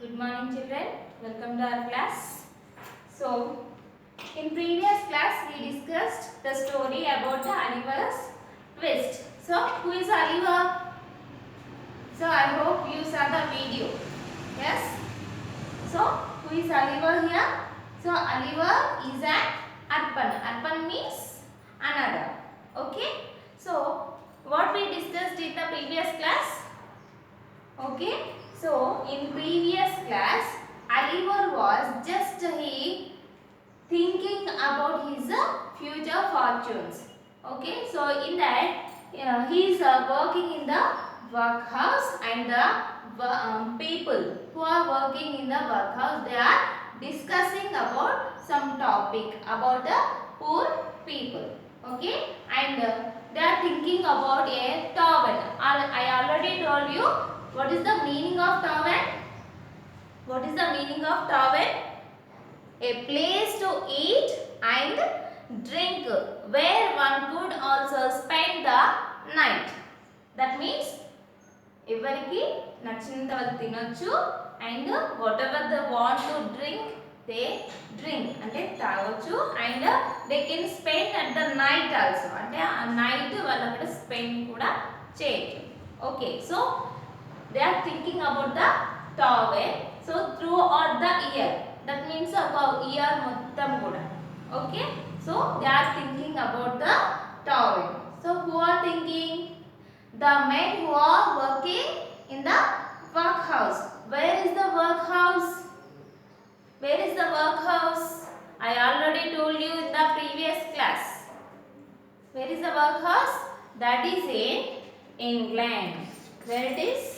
Good morning children, welcome to our class. So, in previous class we discussed the story about the Oliver's twist. So, who is Oliver? So, I hope you saw the video. Yes? So, who is Oliver here? So, Oliver is an Arpan. Arpan means another. Okay? So, what we discussed in the previous class? Okay, so in previous class, Oliver was just he thinking about his future fortunes. Okay, so in that he is working in the workhouse, and the people who are working in the workhouse, they are discussing about some topic about the poor people. Okay, and they are thinking about a towel. I already told you what is the meaning of towel. What is the meaning of towel? A place to eat and drink where one could also spend the night. That means everyki nachinta tinochu, and whatever they want to drink they drink ante tagochu, and they can spend at the night also, ante a night vallu akkada spend kuda cheyochu. Okay, so they are thinking about the towel. So throughout the year, that means about year mottam kuda. Okay, so they are thinking about the towel. So who are thinking? The men who are working in the workhouse. Where is the workhouse? Where is the workhouse? I already told you in the previous class. Where is the workhouse? That is in England. Where it is?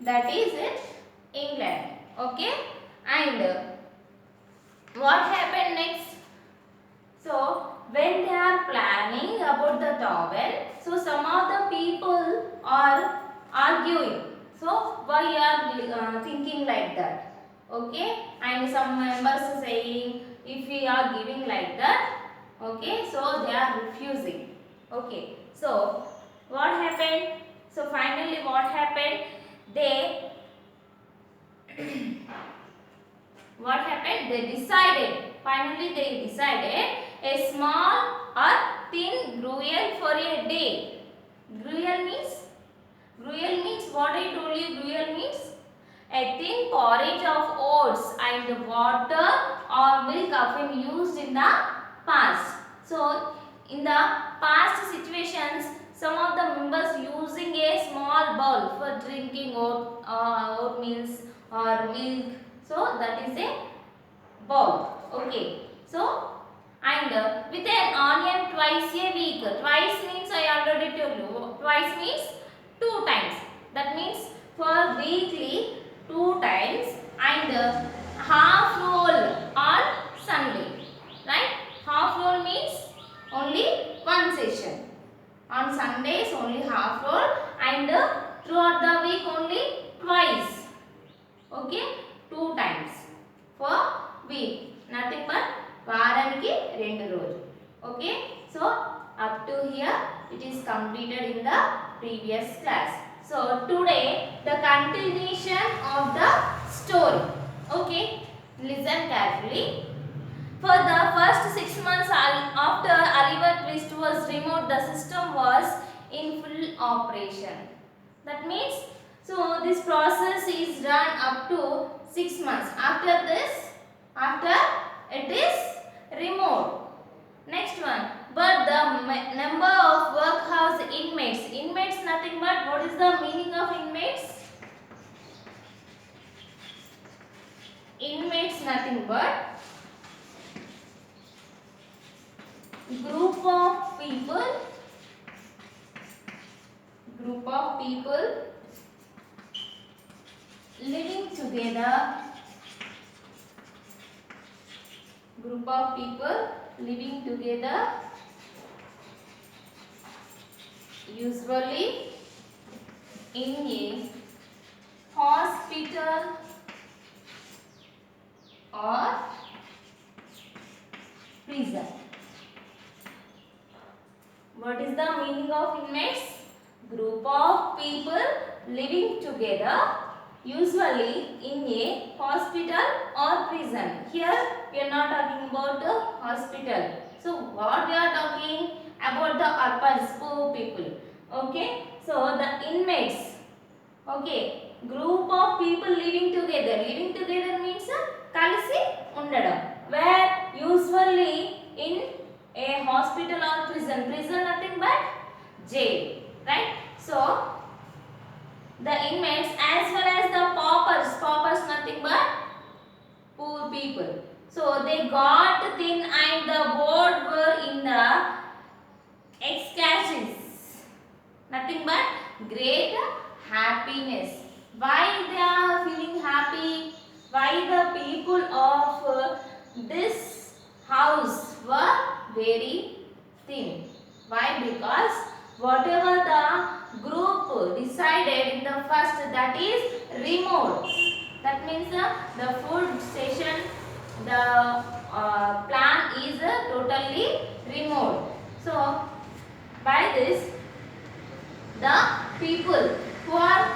That is in England. Okay, and what happened next? So when they are planning about the towel, so some of the people are arguing. So why you are thinking like that? Okay, and some members saying if we are giving like that, okay, so they are refusing. Okay, so what happened? So finally what happened? They what happened? They decided. Finally they decided a small or thin gruel for a day. Gruel means what I told you. Gruel means a thin porridge of oats and water or milk often used in the past. So in the past situations, some of the members using a small bowl for drinking oatmeals or milk. So that is a bowl. Okay, so and with an onion twice a week. Twice means I already told you. Twice means 2 times. That means for weekly 2 times, and half roll on Sunday. Right? Half roll means only one session. On Sundays only half roll, and throughout the week only twice. Okay, 2 times for week. Nothing but వారానికి 2 రోజులు. Okay, so up to here it is completed in the previous class. So today the continuation of the story. Okay, listen carefully. For the first 6 months after Oliver Twist was removed, the system was in full operation. That means, so this process is done up to 6 months. After this, after it is removed. Next one, but the number of workhouse inmates. Inmates nothing but, what is the meaning of inmates? Inmates nothing but group of people living together, usually in a hospital or prison. What is the meaning of inmates? Group of people living together usually in a hospital or prison. Here we are not talking about the hospital. So what we are talking about the orphans, poor people. Okay, so the inmates. Okay, group of people living together. Living together means kalisi undadam. Where usually in a hospital or prison. Prison nothing but jail, right? So the inmates as well as the paupers. Paupers nothing but poor people. So they got thin and the board were in the ecstasies. Nothing but great happiness. Why they are feeling happy? Why the people of this house were very thin? Why? Because whatever the group decided in the first, that is remote. That means the food station, the plan is totally remote. So by this, the people who are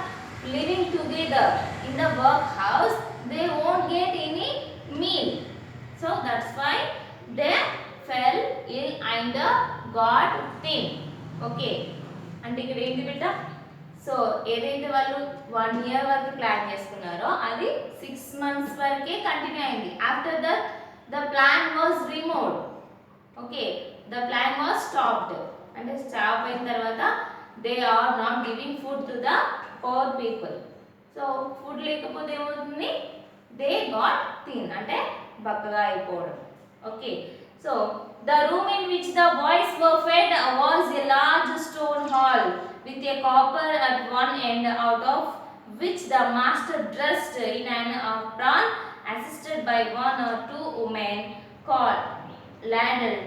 living together in the workhouse, they won't get any meal. So that's why they fell ill and got thin. Okay. అంటే ఇక్కడ ఏంటి బిడ్డ, so ఏదైతే వాళ్ళు 1 year వరకు plan చేసుకున్నారో అది 6 months వరకే కంటిన్యూ అయింది. After that the plan was removed. Okay, the plan was stopped. అంటే స్టాప్ అయిన తర్వాత they are not giving food to the poor people. So food లేకపోతే ఏమవుతుంది, దే గాట్ థిన్ అంటే బక్కగా అయిపోవడం. Okay, so the room in which the boys were fed was a large stone hall with a copper at one end, out of which the master dressed in an apron, assisted by 1 or 2 women, called ladled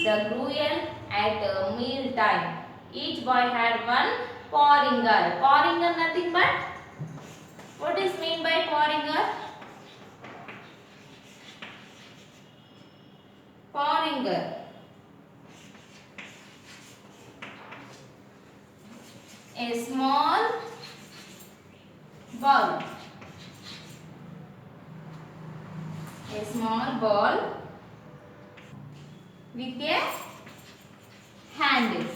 the gruel at meal time. Each boy had one porringer. Porringer nothing but, what is mean by porringer? Porringer, a small ball. A small ball with a handle.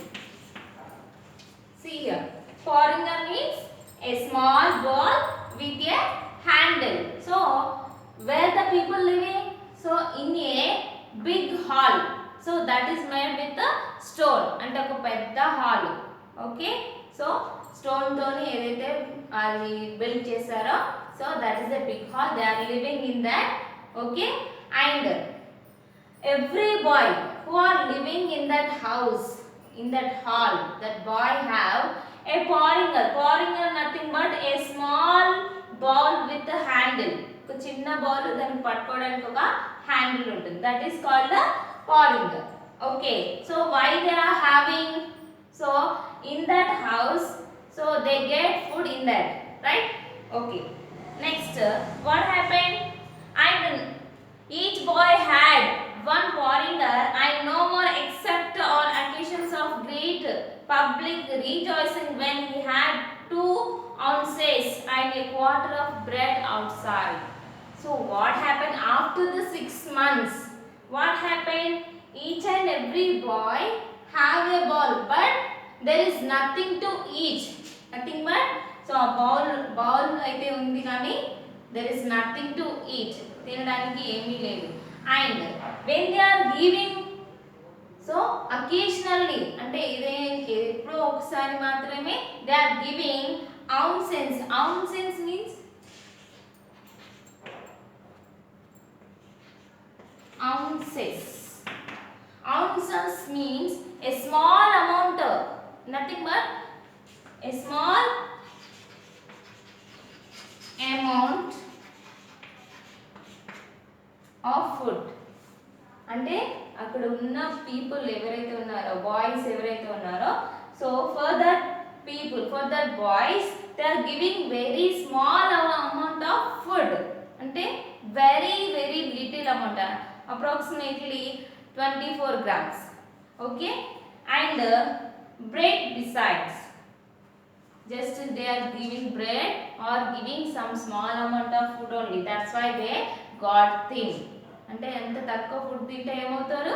See here, porringer means a small ball with a handle. So where the people living? So in a big hall. So that is made with the stone. అంటే ఒక పెద్ద hall. Okay, so stone తోని ఏదైతే అది build చేశారో, so that is the big hall. They are living in that. Okay, and every boy who are living in that house, in that hall, that boy have a porringer. Porringer nothing but a small ball with a handle. ఒక చిన్న ball, దాన్ని పట్టుకోవడానికి ఒక handle ఉంటుంది. That is called the porringer. Okay, so why they are having, so in that house, so they get food in that, right? Okay, next what happen, and each boy had one porringer and no more except on occasions of great public rejoicing, when he had 2 ounces and a quarter of bread outside. So what happened after the 6 months? What happened? Each and every boy have a ball, but there is nothing to eat. Nothing but, so a ball aithe undi kani there is nothing to eat. తినడానికి ఏమీ లేదు. And when they are giving, so occasionally, అంటే ఇదే ఎప్పుడో ఒకసారి మాత్రమే they are giving ounces. Ounces means ounces. Ounces means a small amount, nothing but a small amount of food. అంటే అక్కడ ఉన్న పీపుల్ ఎవరైతే ఉన్నారో, బాయ్స్ ఎవరైతే ఉన్నారో, so for that people, for that boys they are giving very small amount of food. అంటే very very little amount, approximately 24 grams. Okay, and bread besides. just they are giving bread or giving some small amount of food only. That's why they got thin. అంటే ఎంత తక్కువ food తింటే ఏమవుతారు,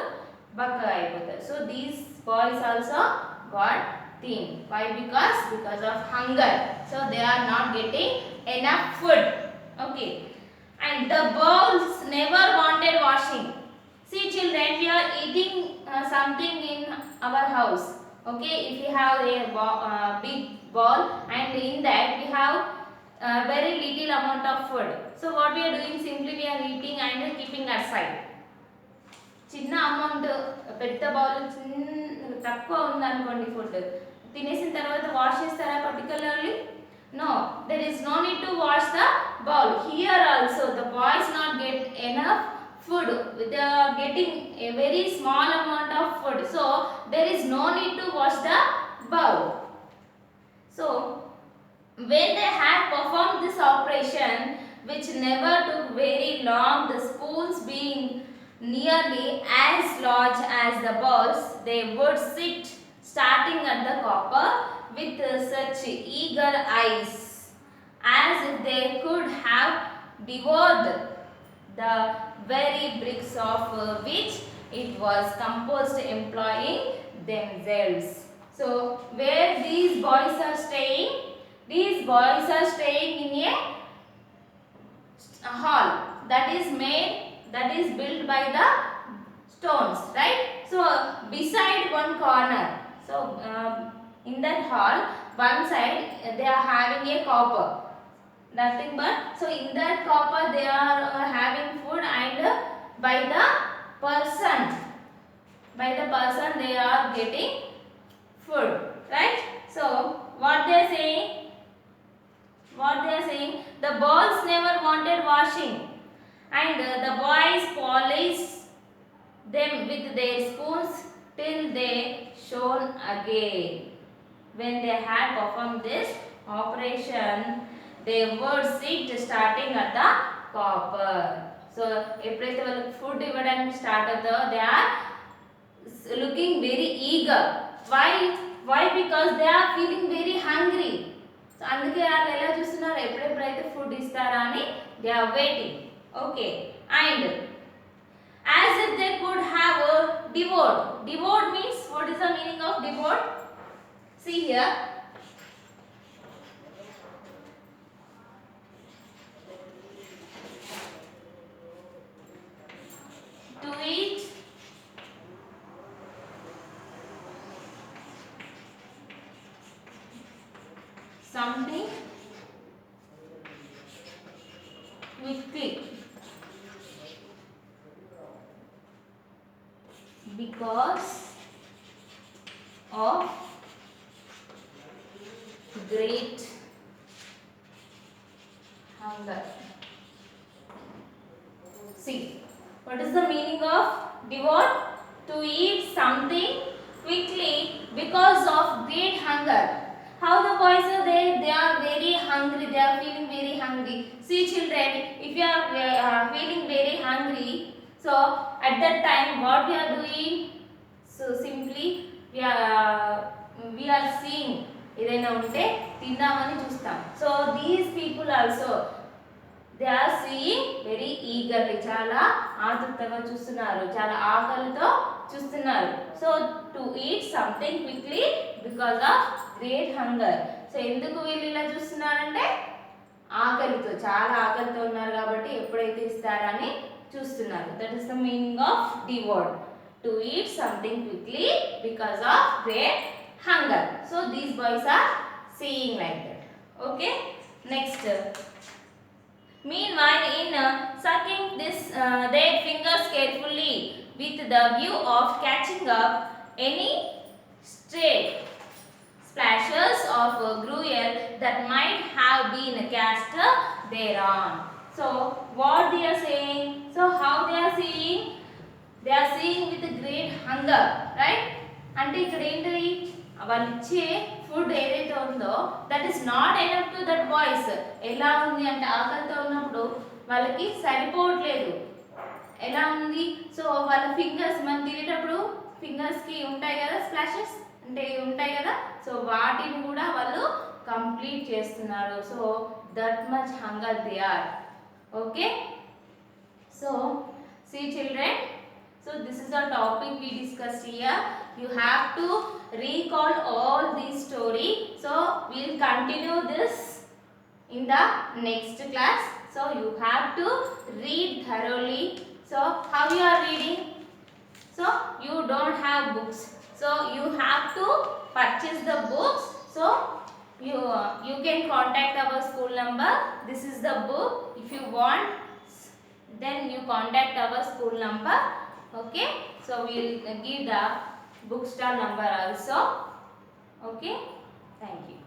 బక్కగా అయిపోతారు. So these boys also got thin. Why? Because of hunger. So they are not getting enough food. Okay. And the bowls never wanted washing. See children, we are eating something in our house. Okay, if we have a big bowl and in that we have very little amount of food. So what we are doing, simply we are eating and keeping aside. చిన్న amount పెద్ద bowl తక్కువ ఉందనుకోండి, food తినేసిన తర్వాత wash చేస్తారా particularly? No, there is no need to wash the bowl. Here also the boys not get enough food. They are getting a very small amount of food. So there is no need to wash the bowl. So when they had performed this operation, which never took very long, the spoons being nearly as large as the bowls, they would sit starting at the copper with such eager eyes, as if they could have devoured the very bricks of which it was composed, employing themselves. So where these boys are staying? These boys are staying in a hall that is built by the stones, right? So beside one corner, so in that hall, one side they are having a copper, nothing but, so in that copper they are having food, and by the person they are getting food, right? So what they are saying, the bowls never wanted washing, and the boys polished them with their spoons till they shone again. When they had performed this operation, they would sit starting at the copper. So ఎప్పుడైతే వాళ్ళకి food ఇవ్వడానికి start అవుతుందో, they are looking very eager. Why? Because they are feeling very hungry. So అందుకే వాళ్ళు ఎలా చూస్తున్నారు, ఎప్పుడెప్పుడైతే food ఇస్తారా అని they are waiting. Okay. And as if they could have devoured. Devoured means, what is the meaning of devoured? See here. To eat something quickly because of great hunger. See, what is the meaning of devour? To eat something quickly because of great hunger. How the boys are there? They are very hungry. They are feeling very hungry. See children, if you are feeling very hungry, so at that time what we are doing? So simply we are seeing ఏదైనా ఉంటే తిందామని చూస్తాం. So these people also they are seeing very eagerly, చాలా ఆతృతగా చూస్తున్నారు, చాలా ఆకలితో చూస్తున్నారు. So to eat something quickly because of great hunger. So ఎందుకు వీళ్ళు ఇలా చూస్తున్నారంటే ఆకలితో, చాలా ఆకలితో ఉన్నారు కాబట్టి ఎప్పుడైతే ఇస్తారని చూస్తున్నారు. That is the meaning of devoured. To eat something quickly because of great hunger. So these boys are seeing like that. Okay, next, meanwhile in sucking this their fingers carefully with the view of catching up any stray splashes of gruel that might have been cast thereon. So what they are saying? So how they are seeing? They are seeing with great hunger, right? అంటే ఇక్కడ ఏంటి, వాళ్ళు ఇచ్చే food ఏదైతే ఉందో that is not enough to that boys. ఎలా ఉంది అంటే ఆకలితో ఉన్నప్పుడు వాళ్ళకి సరిపోవట్లేదు. ఎలా ఉంది, సో వాళ్ళ ఫింగర్స్ మనం తినేటప్పుడు ఫింగర్స్కి ఉంటాయి కదా స్ప్లాషెస్ అంటే ఉంటాయి కదా, సో వాటిని కూడా వాళ్ళు కంప్లీట్ చేస్తున్నారు. So that much hunger they are. Okay, so see children, so this is the topic we discussed here. You have to recall all these story. So we will continue this in the next class. So you have to read thoroughly. So how you are reading? So you don't have books, so you have to purchase the books. So you can contact our school number. This is the book. If you want, then you contact our school number. Okay, so we will give the bookstore number also. Okay, thank you.